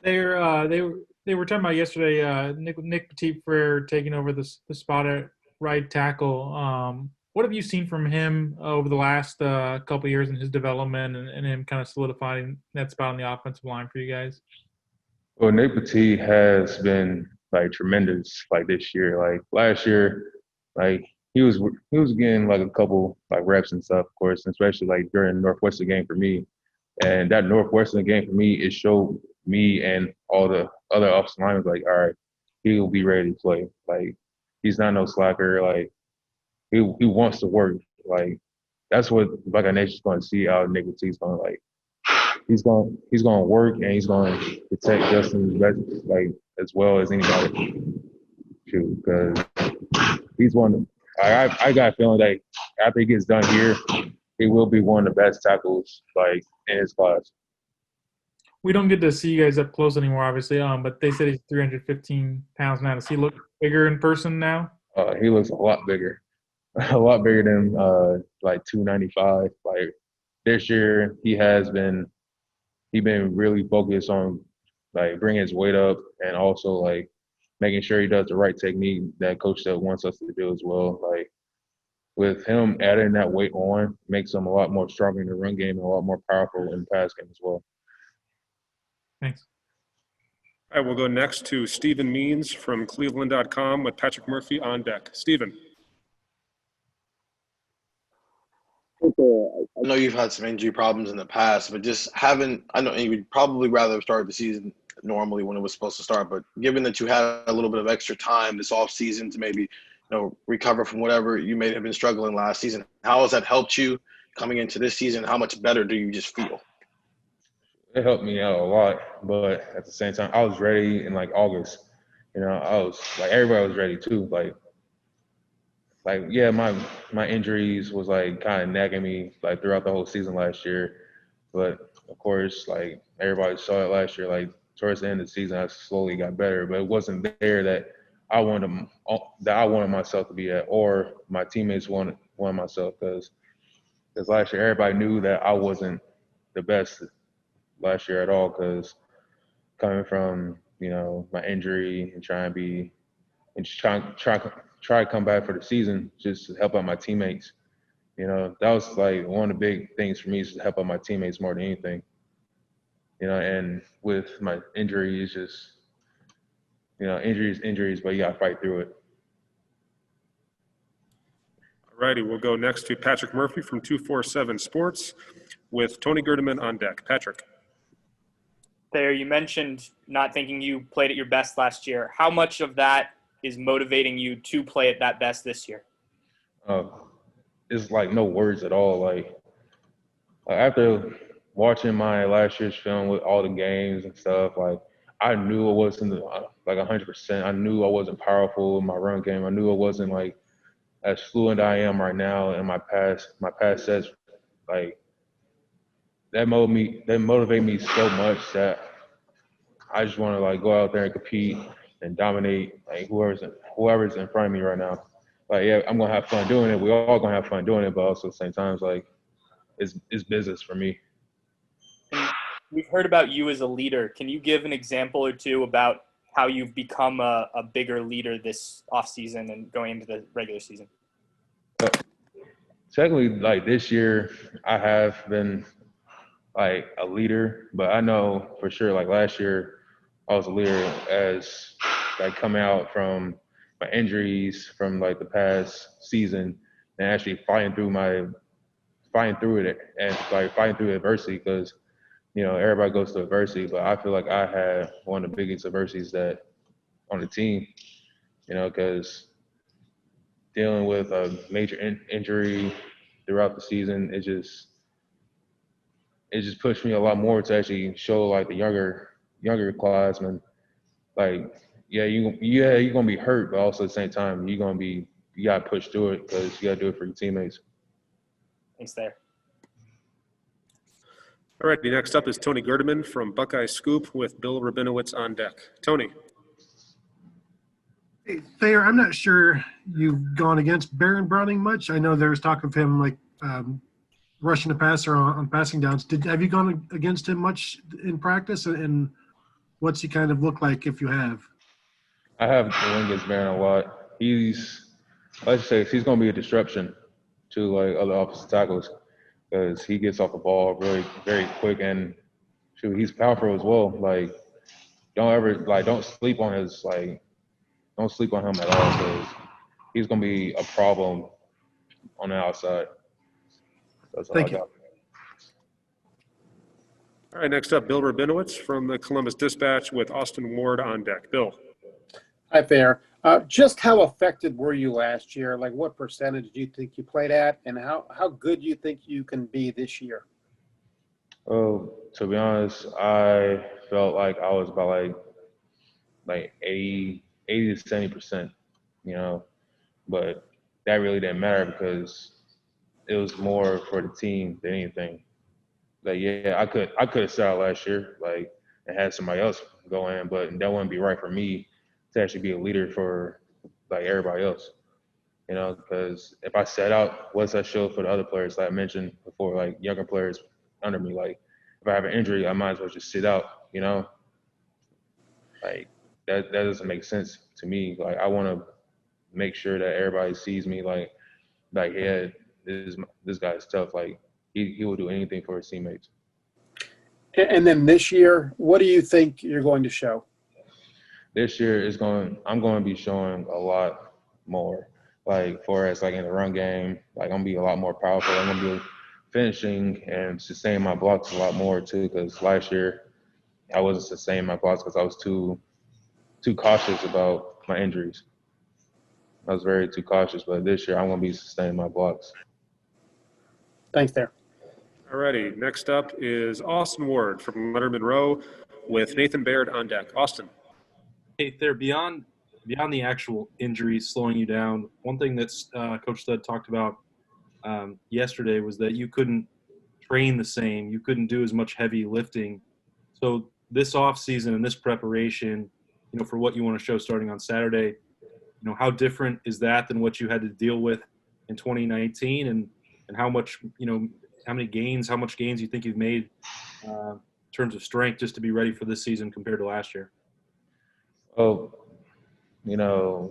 They were talking about yesterday. Nick Petit Frere taking over the spot at right tackle. What have you seen from him over the last couple of years in his development and him kind of solidifying that spot on the offensive line for you guys? Well, Nick Petit has been like tremendous like this year. Like last year, like he was getting like a couple like reps and stuff, of course, especially like during the Northwestern game for me. And that Northwestern game for me, it showed me and all the other offensive linemen like, all right, he will be ready to play. Like he's not no slacker. Like he wants to work. Like that's what Buckeye Nation's going to see out of Nick Petit's going to like he's going to work and he's going to protect Justin's like as well as anybody. Shoot, because he's one. I got a feeling that after he gets done here, he will be one of the best tackles like in his class. We don't get to see you guys up close anymore, obviously. But they said he's 315 pounds now. Does he look bigger in person now? He looks a lot bigger, a lot bigger than like 295. Like this year, he been really focused on like bringing his weight up and also like making sure he does the right technique that coach that wants us to do as well. Like with him adding that weight on makes him a lot more stronger in the run game and a lot more powerful in the pass game as well. Thanks. All right, we'll go next to Stephen Means from Cleveland.com with Patrick Murphy on deck. Stephen. I know you've had some injury problems in the past, but just having – I know you would probably rather have started the season normally when it was supposed to start, but given that you had a little bit of extra time this offseason to maybe recover from whatever you may have been struggling last season, how has that helped you coming into this season? How much better do you just feel? It helped me out a lot, but at the same time, I was ready in like August. I was like everybody was ready too. Like yeah, my injuries was like kind of nagging me like throughout the whole season last year, but of course like everybody saw it last year. Like towards the end of the season, I slowly got better, but it wasn't there that I wanted myself to be at, or my teammates wanted myself because last year everybody knew that I wasn't the best last year at all because coming from my injury and trying to be and just try to come back for the season just to help out my teammates. That was like one of the big things for me is to help out my teammates more than anything. And with my injury, it's just injuries, but you gotta fight through it. All righty, we'll go next to Patrick Murphy from 247 Sports with Tony Gerdeman on deck. Patrick. Thayer, you mentioned not thinking you played at your best last year. How much of that is motivating you to play at that best this year? It's like no words at all. Like after watching my last year's film with all the games and stuff, like I knew I wasn't like 100%. I knew I wasn't powerful in my run game. I knew I wasn't like as fluent I am right now in my past sets. Like that motivate me so much that I just want to like go out there and compete and dominate like whoever's in front of me right now. Like yeah, I'm gonna have fun doing it. We're all gonna have fun doing it, but also at the same time, it's like it's business for me. We've heard about you as a leader. Can you give an example or two about how you've become a bigger leader this offseason and going into the regular season? Technically, like this year, I have been like a leader, but I know for sure like last year I was a leader as like coming out from my injuries from like the past season and actually fighting through it and like fighting through adversity because everybody goes through adversity, but I feel like I had one of the biggest adversities that on the team, because dealing with a major injury throughout the season, it just pushed me a lot more to actually show like the younger classmen, like you're gonna be hurt, but also at the same time you gotta push through it because you gotta do it for your teammates. Thanks, Thayer. All right, next up is Tony Gerdeman from Buckeye Scoop with Bill Rabinowitz on deck. Tony. Hey, Thayer, I'm not sure you've gone against Baron Browning much. I know there was talk of him like rushing the passer on passing downs. Have you gone against him much in practice? And What's he kind of look like if you have? I have Wingets Baron a lot. Let's say, he's going to be a disruption to like other offensive tackles because he gets off the ball really very quick, and shoot, he's powerful as well. Like, don't sleep on don't sleep on him at all because he's going to be a problem on the outside. That's all I Thank you. got. All right, next up, Bill Rabinowitz from the Columbus Dispatch with Austin Ward on deck. Bill. Hi, Thayer. Just how affected were you last year? Like, what percentage do you think you played at, and how good do you think you can be this year? Well, to be honest, I felt like I was about like 80 to 70%, you know, but that really didn't matter because it was more for the team than anything. Like, yeah, I could have sat out last year, like, and had somebody else go in, but that wouldn't be right for me to actually be a leader for like everybody else, you know, because if I sat out, what's that show for the other players like I mentioned before, like younger players under me? Like, if I have an injury, I might as well just sit out, you know? Like, that doesn't make sense to me. Like, I want to make sure that everybody sees me like yeah, this guy's tough. Like, he will do anything for his teammates. And then this year, what do you think you're going to show? This year I'm going to be showing a lot more. Like, for us, like in the run game, like I'm gonna be a lot more powerful. I'm gonna be finishing and sustaining my blocks a lot more too. Because last year I wasn't sustaining my blocks because I was too cautious about my injuries. I was very too cautious. But this year I'm gonna be sustaining my blocks. Thanks, Thayer. All righty, next up is Austin Ward from Leonard Monroe with Nathan Baird on deck. Austin. Hey, there, beyond the actual injuries slowing you down, one thing that's Coach Stud talked about yesterday was that you couldn't train the same. You couldn't do as much heavy lifting. So this offseason and this preparation, for what you want to show starting on Saturday, how different is that than what you had to deal with in 2019, and how much, how much gains you think you've made in terms of strength just to be ready for this season compared to last year? Oh,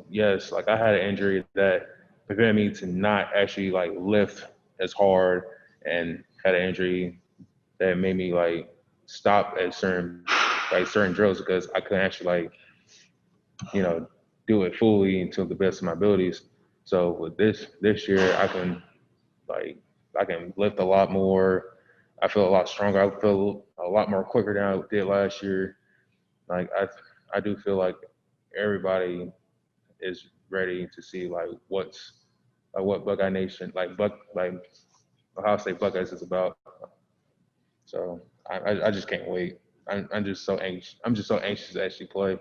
yes, like I had an injury that prevented me to not actually like lift as hard, and had an injury that made me like stop at certain drills because I couldn't actually do it fully to the best of my abilities. So with this year, I can lift a lot more. I feel a lot stronger. I feel a lot more quicker than I did last year. Like, I do feel like everybody is ready to see like what Buckeye Nation how I say Buckeyes is about. So I just can't wait. I'm just so anxious. I'm just so anxious to actually play.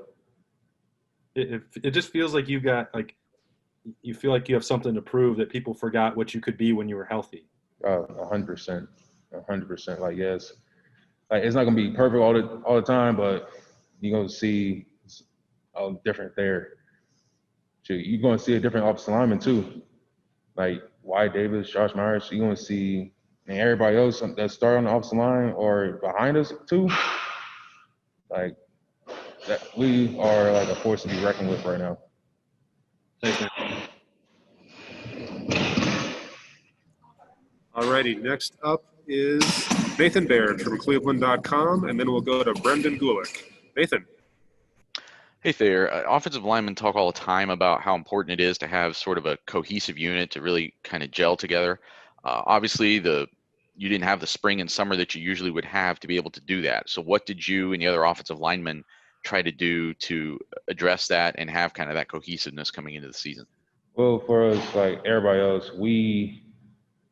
It just feels like you feel like you have something to prove that people forgot what you could be when you were healthy. 100%, 100%. Like, yes, like it's not gonna be perfect all the time, but you're gonna see a different there. You're gonna see a different offensive lineman too, like Wyatt Davis, Josh Myers. You're gonna see, and everybody else that start on the offensive line or behind us too. Like, that we are like a force to be reckoned with right now. Thanks, man. All righty, next up is Nathan Baird from Cleveland.com, and then we'll go to Brendan Gulick. Nathan. Hey Thayer, offensive linemen talk all the time about how important it is to have sort of a cohesive unit to really kind of gel together. Obviously, you didn't have the spring and summer that you usually would have to be able to do that. So what did you and the other offensive linemen try to do to address that and have kind of that cohesiveness coming into the season? Well, for us, like everybody else, we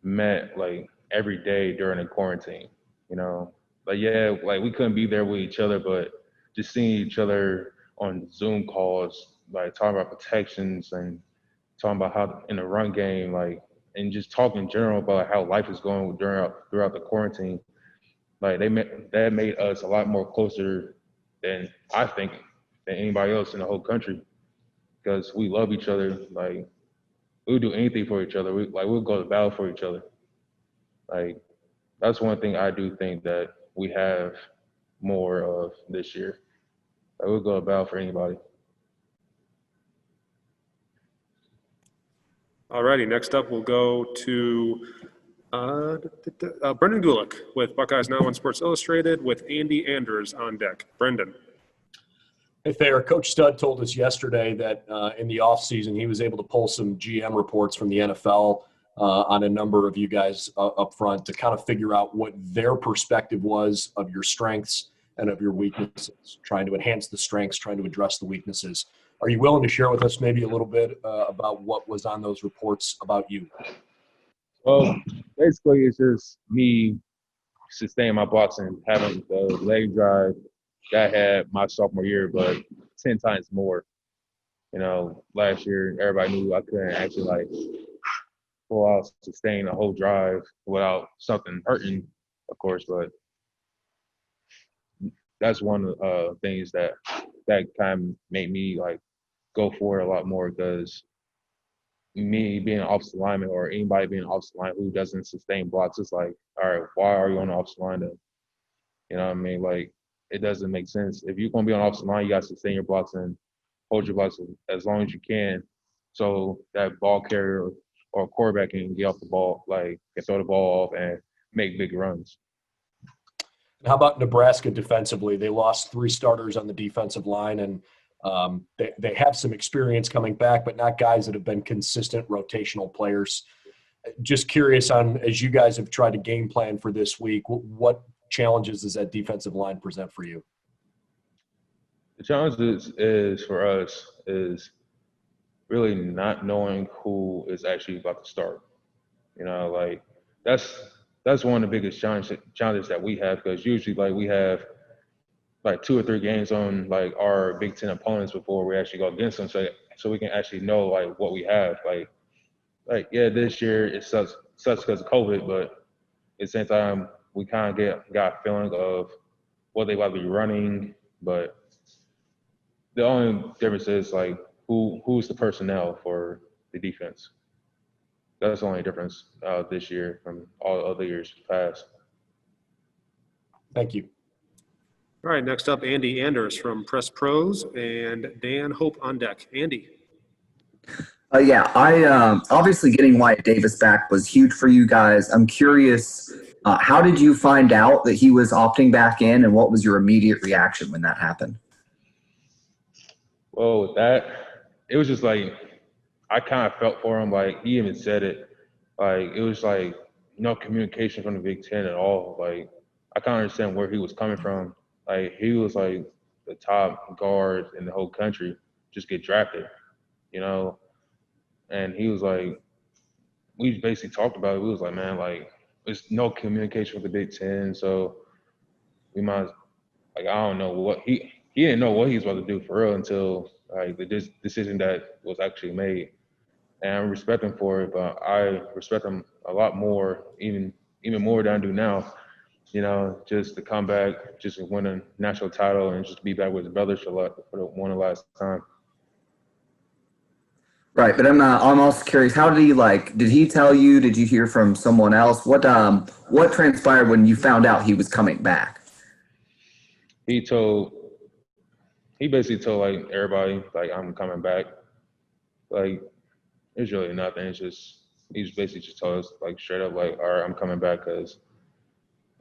met like every day during the quarantine. Like, yeah, like we couldn't be there with each other, but just seeing each other on Zoom calls, like talking about protections and talking about how in the run game, like, and just talking in general about how life is going throughout the quarantine. Like, that made us a lot more closer than I think than anybody else in the whole country, because we love each other. Like, we'll do anything for each other. We'll go to battle for each other. Like, that's one thing I do think that we have more of this year. Like, we'll go to battle for anybody. Alrighty, next up we'll go to Brendan Gulick with Buckeyes Now on Sports Illustrated with Andy Anders on deck. Brendan. Hey, Thayer, Coach Stud told us yesterday that in the offseason he was able to pull some GM reports from the NFL on a number of you guys up front to kind of figure out what their perspective was of your strengths and of your weaknesses, trying to enhance the strengths, trying to address the weaknesses. Are you willing to share with us maybe a little bit about what was on those reports about you? Well, basically, it's just me sustaining my blocks and having the leg drive that I had my sophomore year, but 10 times more. You know, last year, everybody knew I couldn't actually, like, pull out, sustain a whole drive without something hurting, of course, but that's one of the things that kind of made me, like, go for it a lot more, because me being an offensive lineman or anybody being an offensive line who doesn't sustain blocks, it's like, all right, why are you on the offensive line then? You know what I mean? Like, it doesn't make sense. If you're going to be on the offensive line, you got to sustain your blocks and hold your blocks as long as you can, so that ball carrier or quarterback can get off the ball, like, can throw the ball off and make big runs. How about Nebraska defensively? They lost 3 starters on the defensive line, and they have some experience coming back, but not guys that have been consistent rotational players. Just curious on, as you guys have tried to game plan for this week, what challenges does that defensive line present for you? The challenge is for us is really not knowing who is actually about to start. You know, like, that's one of the biggest challenges that we have, because usually, like, we have like 2 or 3 games on, like, our Big Ten opponents before we actually go against them, so we can actually know, like, what we have. Like yeah, this year it sucks because of COVID, but at the same time we kind of got a feeling of what they about to be running. But the only difference is, like, who's the personnel for the defense. That's the only difference this year from all other years past. Thank you. All right, next up, Andy Anders from Press Pros and Dan Hope on deck. Andy. Yeah, obviously getting Wyatt Davis back was huge for you guys. I'm curious, how did you find out that he was opting back in, and what was your immediate reaction when that happened? Well, with that, it was just like, I kind of felt for him. Like, he even said it. Like, it was like no communication from the Big Ten at all. Like, I can't understand where he was coming from. Like, he was like the top guard in the whole country, just get drafted, you know? And he was like, we basically talked about it. We was like, man, like, there's no communication with the Big Ten, so we might, like, I don't know what he didn't know what he was about to do for real until, like, the decision that was actually made. And I respect him for it, but I respect him a lot more, even more than I do now. You know, just to come back, just to win a national title and just be back with his brothers for one of the last time. Right, but I'm also curious, how did he, like, did he tell you, did you hear from someone else? What transpired when you found out he was coming back? He basically told, like, everybody, like, I'm coming back. Like, it's really nothing. It's just, he basically just told us, like, straight up, like, all right, I'm coming back, because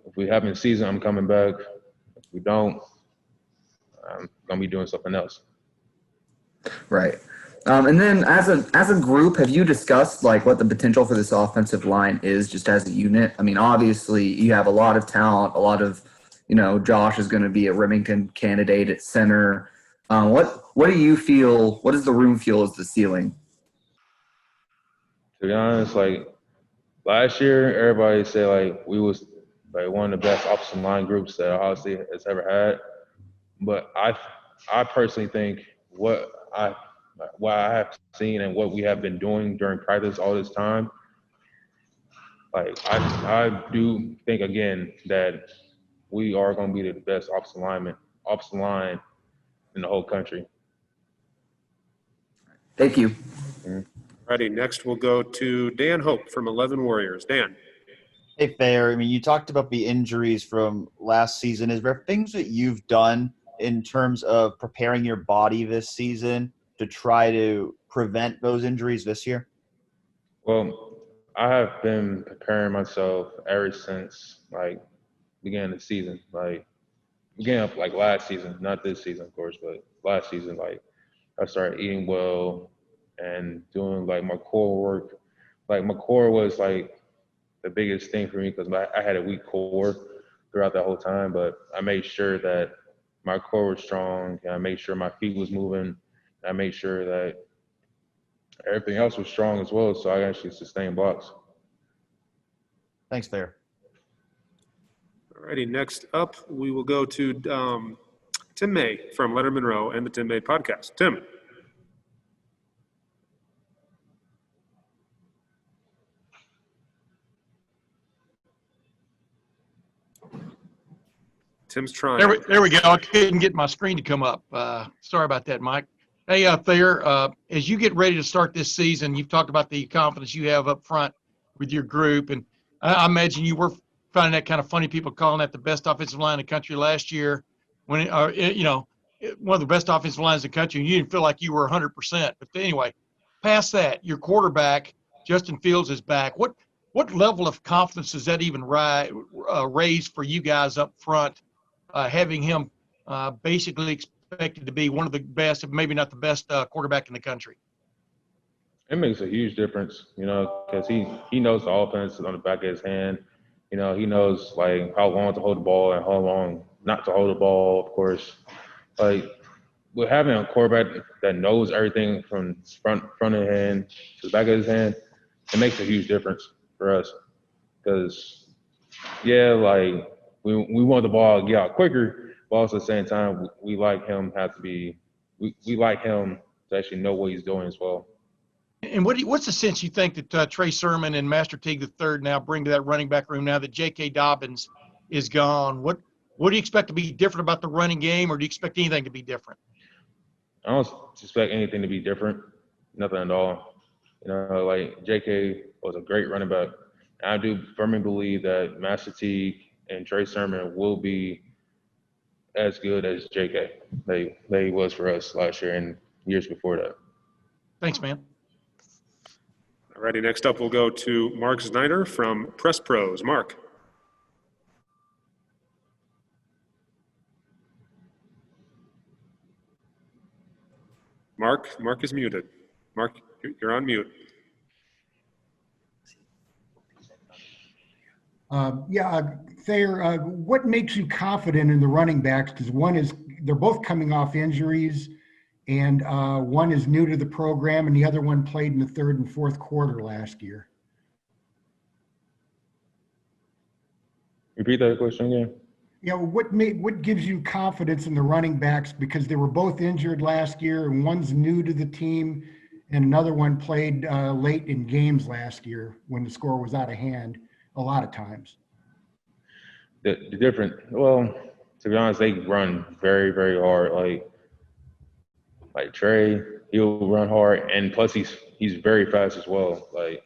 if we have a season, I'm coming back. If we don't, I'm gonna be doing something else. Right. And then as a group, have you discussed, like, what the potential for this offensive line is just as a unit? I mean, obviously you have a lot of talent, a lot of, you know, Josh is going to be a Remington candidate at center. What do you feel, what does the room feel is the ceiling? To be honest, like, last year, everybody said, like, we was, like, one of the best offensive line groups that Odyssey has ever had. But I personally think what I have seen and what we have been doing during practice all this time, like, I do think, again, that we are going to be the best offensive line in the whole country. Thank you. Mm-hmm. Ready. Next, we'll go to Dan Hope from 11 Warriors. Dan. Hey, Thayer. I mean, you talked about the injuries from last season. Is there things that you've done in terms of preparing your body this season to try to prevent those injuries this year? Well, I have been preparing myself ever since like beginning of the season. Like beginning of like last season, not this season, of course, but last season, like I started eating well and doing like my core work. Like my core was like the biggest thing for me because I had a weak core throughout that whole time, but I made sure that my core was strong and I made sure my feet was moving. I made sure that everything else was strong as well, so I actually sustained blocks. Thanks, Thayer. All righty, next up, we will go to Tim May from Leonard Monroe and the Tim May podcast. Tim. Tim's trying. There we go. I couldn't get my screen to come up. Sorry about that, Mike. Hey, Thayer, as you get ready to start this season, you've talked about the confidence you have up front with your group, and I imagine you were finding that kind of funny, people calling that the best offensive line in the country last year, when one of the best offensive lines in the country, and you didn't feel like you were 100%. But anyway, past that, your quarterback, Justin Fields, is back. What level of confidence does that even raise for you guys up front, having him basically expected to be one of the best, if maybe not the best, quarterback in the country? It makes a huge difference, because he knows the offense on the back of his hand. He knows like how long to hold the ball and how long not to hold the ball, of course. Like with having a quarterback that knows everything from front of his hand to the back of his hand, it makes a huge difference for us. Because like we want the ball to get out quicker, but also at the same time we like him we like him to actually know what he's doing as well. And what's the sense you think that Trey Sermon and Master Teague III now bring to that running back room now that J.K. Dobbins is gone? What do you expect to be different about the running game, or do you expect anything to be different? I don't expect anything to be different, nothing at all. Like J.K. was a great running back. I do firmly believe that Master Teague and Trey Sermon will be as good as J.K. They was for us last year and years before that. Thanks, man. All righty, next up we'll go to Mark Snyder from Press Pros. Mark. Mark is muted. Mark, you're on mute. Thayer, what makes you confident in the running backs? Because they're both coming off injuries, and one is new to the program, and the other one played in the third and fourth quarter last year. Repeat that question again. What gives you confidence in the running backs? Because they were both injured last year, and one's new to the team, and another one played late in games last year when the score was out of hand a lot of times. The different, well, to be honest, they run very, very hard. Like Trey, he'll run hard, and plus he's very fast as well. Like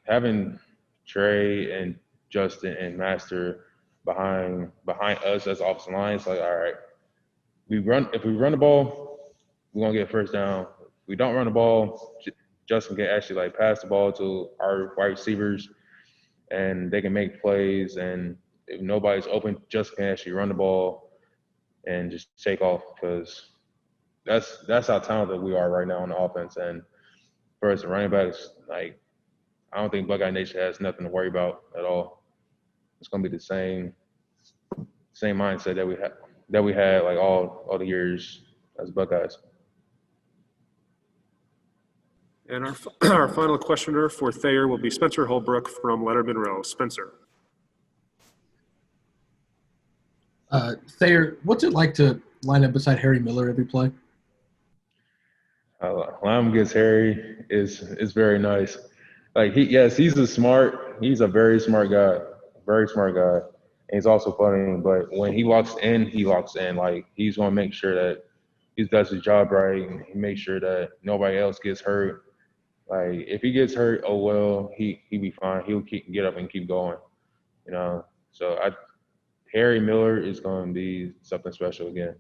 having Trey and Justin and Master behind us as offensive line, it's like, all right, if we run the ball, we're gonna get a first down. If we don't run the ball, Justin can actually pass the ball to our wide receivers, and they can make plays. And if nobody's open, Justin can actually run the ball and just take off, because that's how talented we are right now on the offense. And for us, the running backs, I don't think Buckeye Nation has nothing to worry about at all. It's gonna be the same mindset that we had all the years as Buckeyes. And our final questioner for Thayer will be Spencer Holbrook from Leonard Monroe. Spencer. Thayer, what's it like to line up beside Harry Miller every play? Line against Harry is very nice. He's a very smart guy, and he's also funny. But when he locks in, he's gonna make sure that he does his job right, and he makes sure that nobody else gets hurt. If he gets hurt, oh well, he'll be fine. He'll get up and keep going. So Harry Miller is going to be something special again.